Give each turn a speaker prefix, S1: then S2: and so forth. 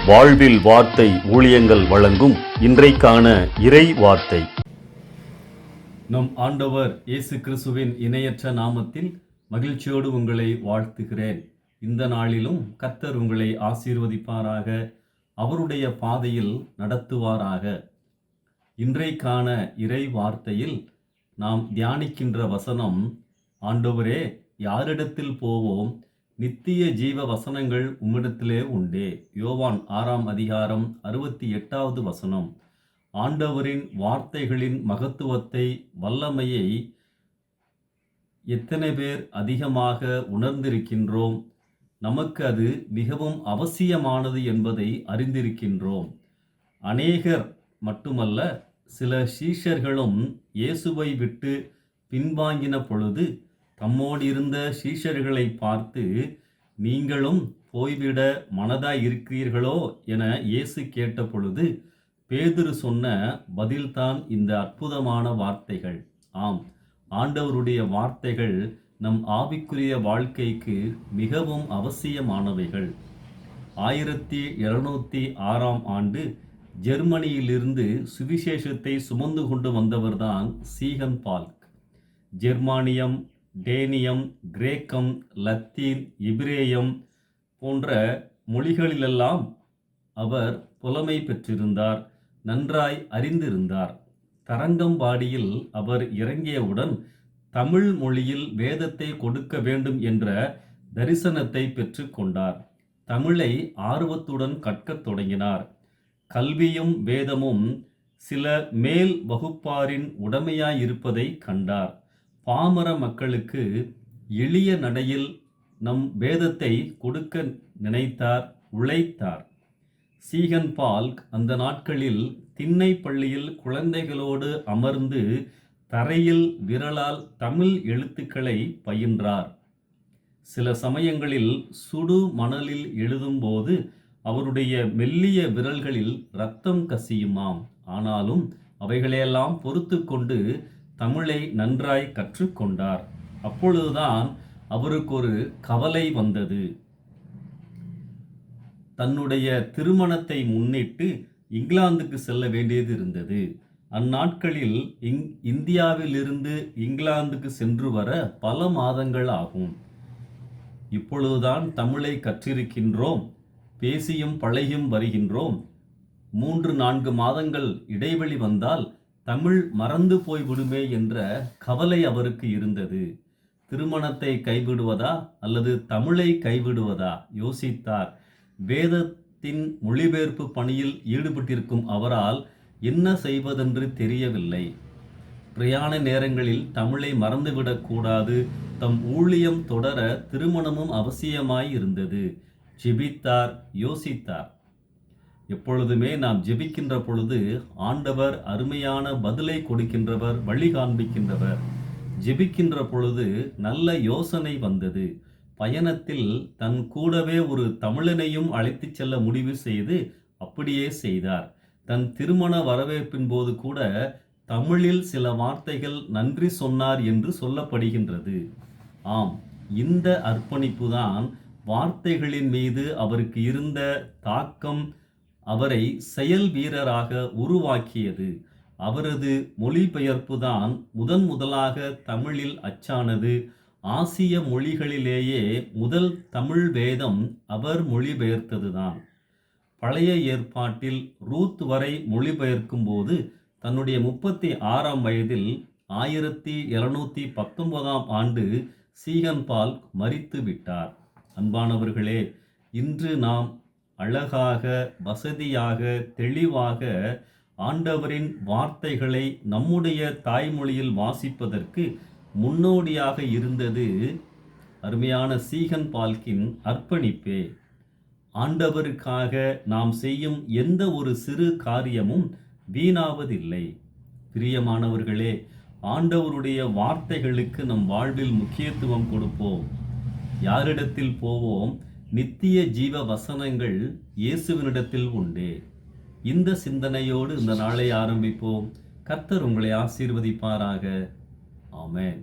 S1: வாழ்வில் வார்த்தை ஊழியங்கள் வழங்கும் இன்றைக்கான இறை வார்த்தை.
S2: நம் ஆண்டவர் இயேசு கிறிஸ்துவின் இணையற்ற நாமத்தில் மகிழ்ச்சியோடு உங்களை வாழ்த்துகிறேன். இந்த நாளிலும் கர்த்தர் உங்களை ஆசீர்வதிப்பாராக, அவருடைய பாதையில் நடத்துவாராக. இன்றைக்கான இறை வார்த்தையில் நாம் தியானிக்கின்ற வசனம், ஆண்டவரே யாரிடத்தில் போவோம், நித்திய ஜீவ வசனங்கள் உம்மிடத்திலே உண்டே. யோவான் 6ஆம் அதிகாரம் 68வது வசனம். ஆண்டவரின் வார்த்தைகளின் மகத்துவத்தை, வல்லமையை எத்தனை பேர் அதிகமாக உணர்ந்திருக்கின்றோம்? நமக்கு அது மிகவும் அவசியமானது என்பதை அறிந்திருக்கின்றோம். அநேகர் மட்டுமல்ல, சில சீஷர்களும் இயேசுவை விட்டு பின்வாங்கின பொழுது தம்மோடு இருந்த சீஷர்களை பார்த்து, நீங்களும் போய்விட மனதாய் இருக்கிறீர்களோ என இயேசு கேட்ட பொழுது பேதுரு சொன்ன பதில்தான் இந்த அற்புதமான வார்த்தைகள். ஆம், ஆண்டவருடைய வார்த்தைகள் நம் ஆவிக்குரிய வாழ்க்கைக்கு மிகவும் அவசியமானவைகள். 1706ஆம் ஆண்டு ஜெர்மனியிலிருந்து சுவிசேஷத்தை சுமந்து கொண்டு வந்தவர்தான் சீகன் பால்க். ஜெர்மானியம், டேனியம், கிரேக்கம், லத்தீன், இபிரேயம் போன்ற மொழிகளிலெல்லாம் அவர் புலமை பெற்றிருந்தார், நன்றாய் அறிந்திருந்தார். தரங்கம்பாடியில் அவர் இறங்கியவுடன் தமிழ் மொழியில் வேதத்தை கொடுக்க வேண்டும் என்ற தரிசனத்தை பெற்றுக்கொண்டார். தமிழை ஆர்வத்துடன் கற்கத் தொடங்கினார். கல்வியும் வேதமும் சில மேல் வகுப்பாரின் உடைமையாயிருப்பதை கண்டார். பாமர மக்களுக்கு எளிய நடையில் நம் வேதத்தை கொடுக்க நினைத்தார், உழைத்தார். சீகன் பால்க் அந்த நாட்களில் திண்ணை பள்ளியில் குழந்தைகளோடு அமர்ந்து தரையில் விரலால் தமிழ் எழுத்துக்களை பயின்றார். சில சமயங்களில் சுடு மணலில் எழுதும்போது அவருடைய மெல்லிய விரல்களில் இரத்தம் கசியுமாம். ஆனாலும் அவைகளையெல்லாம் பொறுத்து கொண்டு தமிழை நன்றாய் கற்றுக்கொண்டார். அப்பொழுதுதான் அவருக்கு ஒரு கவலை வந்தது. தன்னுடைய திருமணத்தை முன்னிட்டு இங்கிலாந்துக்கு செல்ல வேண்டியது இருந்தது. அந்நாட்களில் இந்தியாவிலிருந்து இங்கிலாந்துக்கு சென்று வர பல மாதங்கள் ஆகும். இப்பொழுதுதான் தமிழை கற்றிருக்கின்றோம், பேசியும் பழகியும் வருகின்றோம். 3-4 மாதங்கள் இடைவெளி வந்தால் தமிழ் மறந்து போய்விடுமே என்ற கவலை அவருக்கு இருந்தது. திருமணத்தை கைவிடுவதா அல்லது தமிழை கைவிடுவதா யோசித்தார். வேதத்தின் மொழிபெயர்ப்பு பணியில் ஈடுபட்டிருக்கும் அவரால் என்ன செய்வதென்று தெரியவில்லை. பிரயாண நேரங்களில் தமிழை மறந்துவிடக்கூடாது. தம் ஊழியம் தொடர திருமணமும் அவசியமாய் இருந்தது. ஜெபித்தார், யோசித்தார். எப்பொழுதுமே நாம் ஜெபிக்கின்ற பொழுது ஆண்டவர் அருமையான பதிலை கொடுக்கின்றவர், வழி காண்பிக்கின்றவர். ஜெபிக்கின்ற பொழுது நல்ல யோசனை வந்தது. பயணத்தில் தன் கூடவே ஒரு தமிழனையும் அழைத்து செல்ல முடிவு செய்து அப்படியே செய்தார். தன் திருமண வரவேற்பின் போது கூட தமிழில் சில வார்த்தைகள் நன்றி சொன்னார் என்று சொல்லப்படுகின்றது. ஆம், இந்த அர்ப்பணிப்பு தான் வார்த்தைகளின் மீது அவருக்கு இருந்த தாக்கம் அவரை செயல் வீரராக உருவாக்கியது. அவரது மொழிபெயர்ப்பு தான் முதலாக தமிழில் அச்சானது. ஆசிய மொழிகளிலேயே முதல் தமிழ் வேதம் அவர் மொழிபெயர்த்ததுதான். பழைய ஏற்பாட்டில் ரூத் வரை மொழிபெயர்க்கும் போது தன்னுடைய 36ஆம் வயதில் 1719ஆம் ஆண்டு சீகன் பால்க் மரித்து விட்டார். அன்பானவர்களே, இன்று நாம் அழகாக, வசதியாக, தெளிவாக ஆண்டவரின் வார்த்தைகளை நம்முடைய தாய்மொழியில் வாசிப்பதற்கு முன்னோடியாக இருந்தது அருமையான சீகன் பால்கின் அர்ப்பணிப்பே. ஆண்டவருக்காக நாம் செய்யும் எந்த ஒரு சிறு காரியமும் வீணாவதில்லை. பிரியமானவர்களே, ஆண்டவருடைய வார்த்தைகளுக்கு நம் வாழ்வில் முக்கியத்துவம் கொடுப்போம். யாரிடத்தில் போவோம்? நித்திய ஜீவ வசனங்கள் இயேசுவினிடத்தில் உண்டே. இந்த சிந்தனையோடு இந்த நாளை ஆரம்பிப்போம். கர்த்தர் உங்களை ஆசீர்வதிப்பாராக. ஆமென்.